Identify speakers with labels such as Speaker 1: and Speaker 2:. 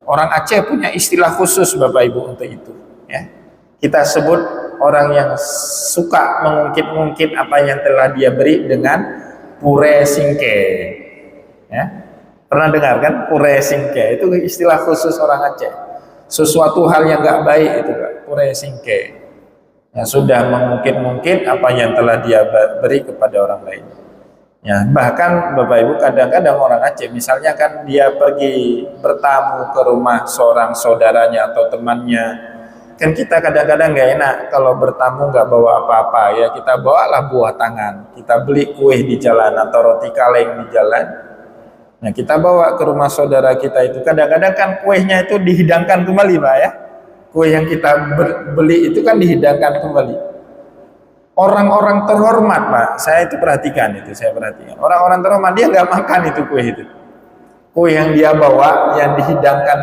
Speaker 1: Orang Aceh punya istilah khusus Bapak Ibu untuk itu, ya. Kita sebut orang yang suka mengungkit-ungkit apa yang telah dia beri dengan pure singke, ya. Pernah dengar kan pure singke? Itu istilah khusus orang Aceh. Sesuatu hal yang nggak baik itu Pak, pure singke. Yang sudah mengungkit-ungkit apa yang telah dia beri kepada orang lain. Ya, bahkan Bapak Ibu kadang-kadang orang Aceh misalnya kan dia pergi bertamu ke rumah seorang saudaranya atau temannya, kan kita kadang-kadang nggak enak kalau bertamu nggak bawa apa-apa, ya kita bawalah buah tangan, kita beli kue di jalan atau roti kaleng di jalan. Nah kita bawa ke rumah saudara kita itu, kadang-kadang kan kuenya itu dihidangkan kembali Pak ya, kue yang kita beli itu kan dihidangkan kembali. Orang-orang terhormat Pak, saya perhatikan, orang-orang terhormat dia nggak makan itu kue yang dia bawa, yang dihidangkan